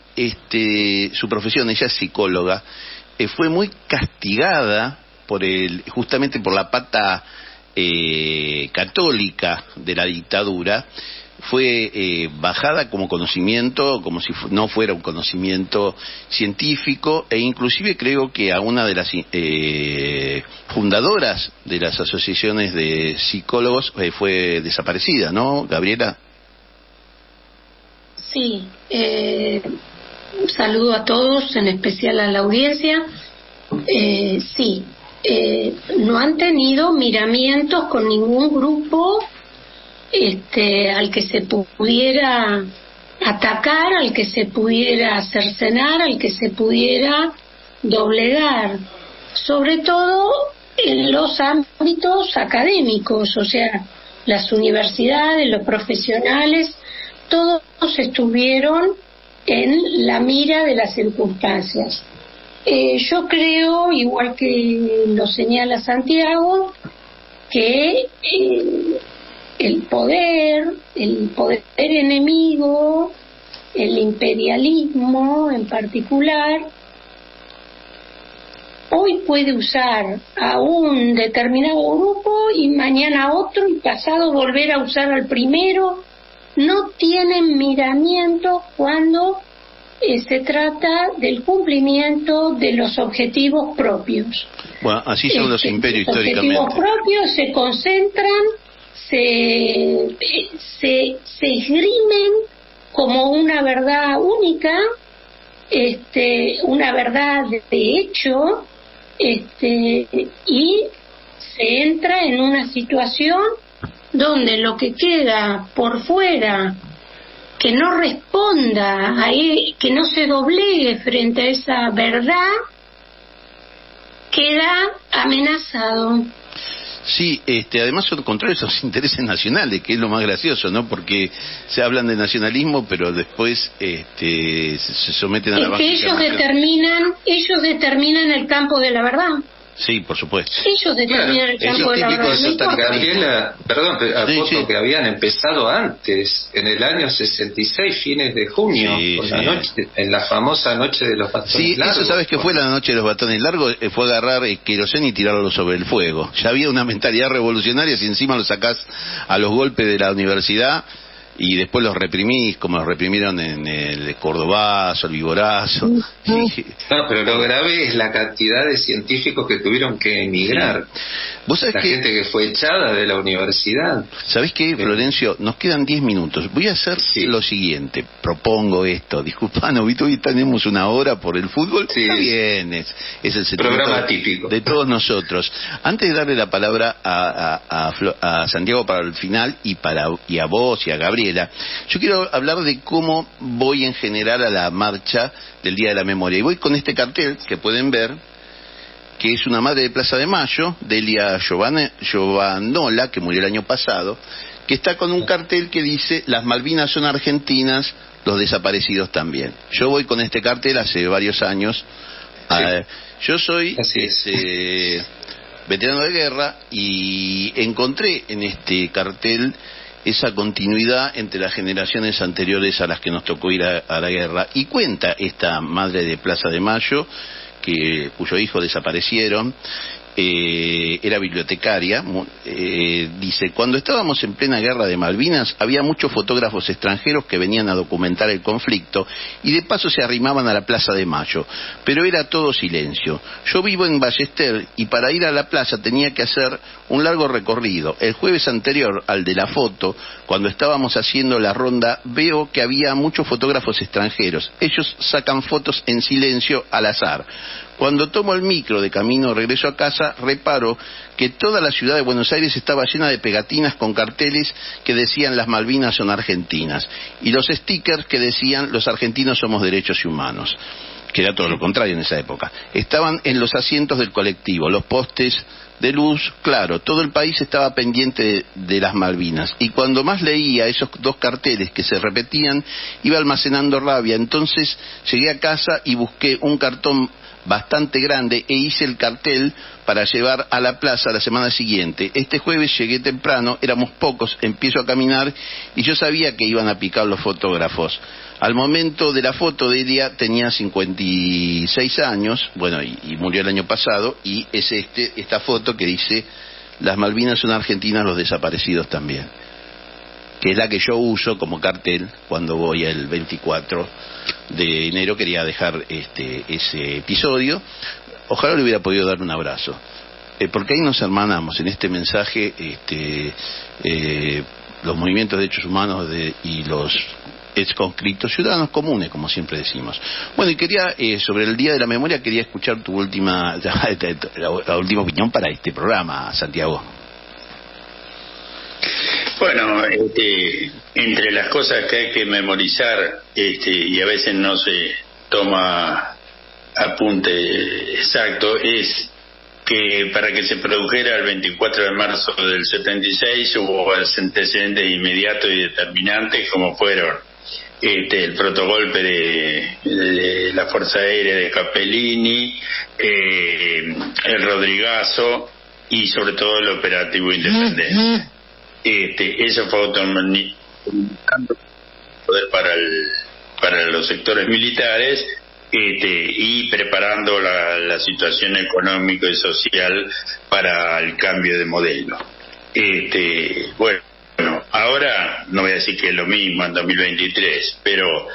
su profesión, ella es psicóloga, fue muy castigada justamente por la pata católica de la dictadura. Fue bajada como conocimiento, como si no fuera un conocimiento científico, e inclusive creo que a una de las fundadoras de las asociaciones de psicólogos fue desaparecida, ¿no, Gabriela? Sí, un saludo a todos, en especial a la audiencia. Sí, no han tenido miramientos con ningún grupo al que se pudiera atacar, al que se pudiera cercenar, al que se pudiera doblegar, sobre todo en los ámbitos académicos, o sea, las universidades, los profesionales, todos estuvieron en la mira de las circunstancias. Yo creo, igual que lo señala Santiago, que el poder enemigo, el imperialismo en particular, hoy puede usar a un determinado grupo y mañana a otro y pasado volver a usar al primero. No tienen miramiento cuando se trata del cumplimiento de los objetivos propios. Bueno, así son los imperios los históricamente. Los objetivos propios se concentran, se esgrimen como una verdad única, una verdad de hecho, y se entra en una situación donde lo que queda por fuera, que no responda, que no se doblegue frente a esa verdad, queda amenazado. Sí, además son contrarios a los intereses nacionales, que es lo más gracioso, ¿no? Porque se hablan de nacionalismo, pero después se someten a la básica. Ellos determinan el campo de la verdad. Sí, por supuesto. Ellos determinan el campo de la verdad. Gabriela, perdón, sí. Que habían empezado antes, en el año 66, fines de junio, en la famosa noche de los batones largos. Sí, eso sabes que fue la noche de los batones largos, fue agarrar queroseno y tirarlo sobre el fuego. Ya había una mentalidad revolucionaria, si encima lo sacás a los golpes de la universidad y después los reprimís, como los reprimieron en el Cordobazo, el Viborazo. No, pero lo grave es la cantidad de científicos que tuvieron que emigrar. Sí. ¿Vos sabés gente que fue echada de la universidad. ¿Sabés qué, Florencio? Nos quedan 10 minutos. Voy a hacer lo siguiente. Propongo esto. Disculpa, Novito, hoy tenemos una hora por el fútbol. Sí. Está bien, es el programa típico de todos nosotros. Antes de darle la palabra a Santiago para el final y a vos y a Gabriela, yo quiero hablar de cómo voy en general a la marcha del Día de la Memoria. Y voy con este cartel que pueden ver, que es una madre de Plaza de Mayo, Delia Giovanola, que murió el año pasado, que está con un cartel que dice: las Malvinas son argentinas, los desaparecidos también. Yo voy con este cartel hace varios años. Yo soy veterano de guerra y encontré en este cartel esa continuidad entre las generaciones anteriores a las que nos tocó ir a la guerra. Y cuenta esta madre de Plaza de Mayo, cuyo hijo desaparecieron, era bibliotecaria, dice: cuando estábamos en plena guerra de Malvinas había muchos fotógrafos extranjeros que venían a documentar el conflicto y de paso se arrimaban a la Plaza de Mayo, pero era todo silencio. Yo vivo en Ballester y para ir a la plaza tenía que hacer un largo recorrido. El jueves anterior al de la foto, cuando estábamos haciendo la ronda, veo que había muchos fotógrafos extranjeros. Ellos sacan fotos en silencio al azar. Cuando tomo el micro de camino regreso a casa, reparo que toda la ciudad de Buenos Aires estaba llena de pegatinas con carteles que decían: las Malvinas son argentinas, y los stickers que decían: los argentinos somos derechos y humanos, que era todo lo contrario en esa época. Estaban en los asientos del colectivo, los postes de luz, claro, todo el país estaba pendiente de las Malvinas, y cuando más leía esos dos carteles que se repetían, iba almacenando rabia. Entonces llegué a casa y busqué un cartón bastante grande e hice el cartel para llevar a la plaza la semana siguiente. Este jueves llegué temprano, éramos pocos, empiezo a caminar y yo sabía que iban a picar los fotógrafos. Al momento de la foto, Delia tenía 56 años, bueno, y murió el año pasado, y es esta foto que dice: las Malvinas son argentinas, los desaparecidos también, que es la que yo uso como cartel cuando voy el 24 de enero. Quería dejar ese episodio. Ojalá le hubiera podido dar un abrazo, porque ahí nos hermanamos en este mensaje, los movimientos de derechos humanos y los conscriptos, ciudadanos comunes, como siempre decimos. Bueno, y quería, sobre el Día de la Memoria, quería escuchar tu última la última opinión para este programa, Santiago. Bueno, entre las cosas que hay que memorizar, y a veces no se toma apunte exacto, es que para que se produjera el 24 de marzo del 76 hubo antecedentes inmediatos y determinantes, como fueron el protogolpe de la Fuerza Aérea de Capellini, el Rodrigazo y sobre todo el operativo Independencia. Eso fue poder para los sectores militares, y preparando la situación económica y social para el cambio de modelo. Bueno, ahora no voy a decir que es lo mismo en 2023, pero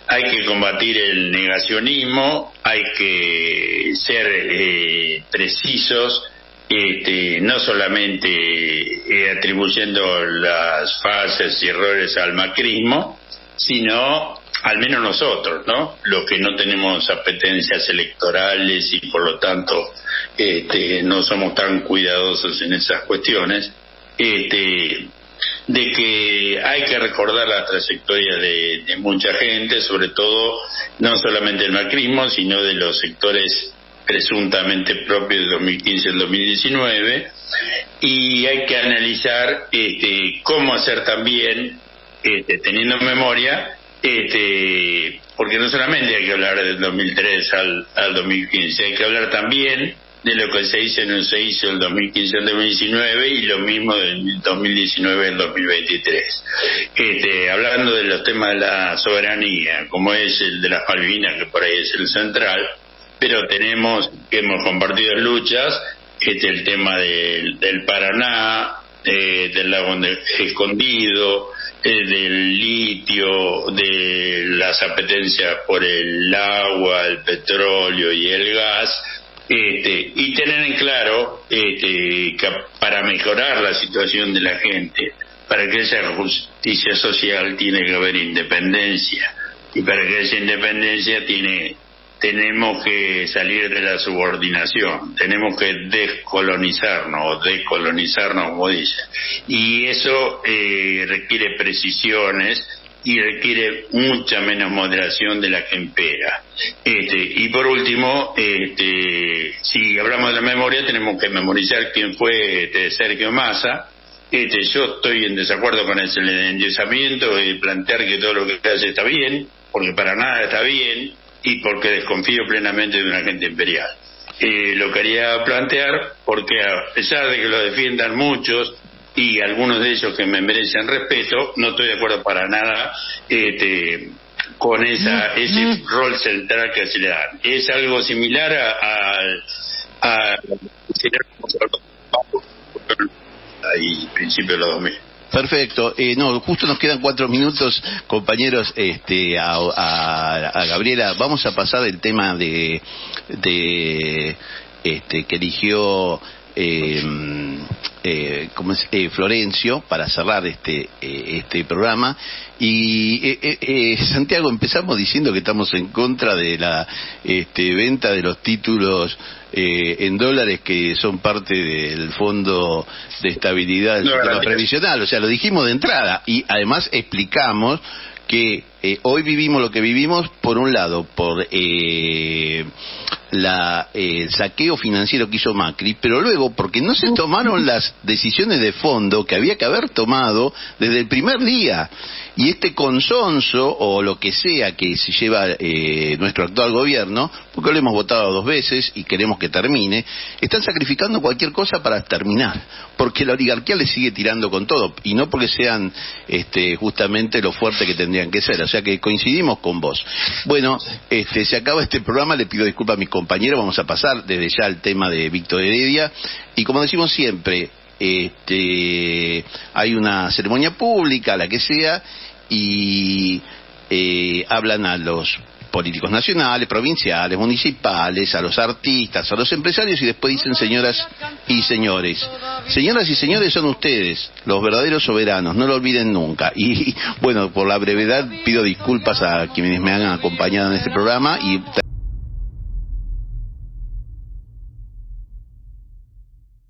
hay que combatir el negacionismo, hay que ser precisos, no solamente atribuyendo las fallas y errores al macrismo, sino al menos nosotros, ¿no? Los que no tenemos apetencias electorales y por lo tanto no somos tan cuidadosos en esas cuestiones, de que hay que recordar la trayectoria de mucha gente, sobre todo no solamente el macrismo, sino de los sectores presuntamente propios del 2015 al 2019, y hay que analizar cómo hacer también, teniendo memoria, porque no solamente hay que hablar del 2003 al 2015, hay que hablar también de lo que se hizo y no se hizo el 2015 al 2019 y lo mismo del 2019 al 2023. Hablando de los temas de la soberanía, como es el de las Malvinas, que por ahí es el central, pero hemos compartido luchas, el tema del Paraná, del lago Escondido, del litio, de las apetencias por el agua, el petróleo y el gas, y tener en claro que para mejorar la situación de la gente, para que haya justicia social, tiene que haber independencia, y para que haya independencia tenemos que salir de la subordinación, tenemos que decolonizarnos, como dice, y eso requiere precisiones y requiere mucha menos moderación de la que impera. Y por último, si hablamos de la memoria, tenemos que memorizar quién fue Sergio Massa. Yo estoy en desacuerdo con ese endiosamiento y plantear que todo lo que hace está bien, porque para nada está bien, y porque desconfío plenamente de un agente imperial. Lo quería plantear porque, a pesar de que lo defiendan muchos y algunos de ellos que me merecen respeto, no estoy de acuerdo para nada con ese rol central que se le dan. Es algo similar a ahí principio de los 2000. Perfecto. Justo nos quedan 4 minutos, compañeros. A Gabriela, vamos a pasar el tema de que eligió Florencio para cerrar este programa. Y Santiago, empezamos diciendo que estamos en contra de la venta de los títulos en dólares que son parte del Fondo de Estabilidad del Sistema Previsional. O sea, lo dijimos de entrada y además explicamos que hoy vivimos lo que vivimos, por un lado, por el saqueo financiero que hizo Macri, pero luego porque no se tomaron las decisiones de fondo que había que haber tomado desde el primer día. Y este consonso, o lo que sea que se lleva nuestro actual gobierno, porque lo hemos votado 2 veces y queremos que termine, están sacrificando cualquier cosa para terminar, porque la oligarquía le sigue tirando con todo, y no porque sean justamente lo fuerte que tendrían que ser. O sea que coincidimos con vos. Bueno, se acaba este programa, le pido disculpas a mis compañeros, vamos a pasar desde ya al tema de Víctor Heredia, y como decimos siempre, hay una ceremonia pública, la que sea, y hablan a los políticos nacionales, provinciales, municipales, a los artistas, a los empresarios, y después dicen señoras y señores. Señoras y señores son ustedes, los verdaderos soberanos, no lo olviden nunca. Y bueno, por la brevedad pido disculpas a quienes me han acompañado en este programa y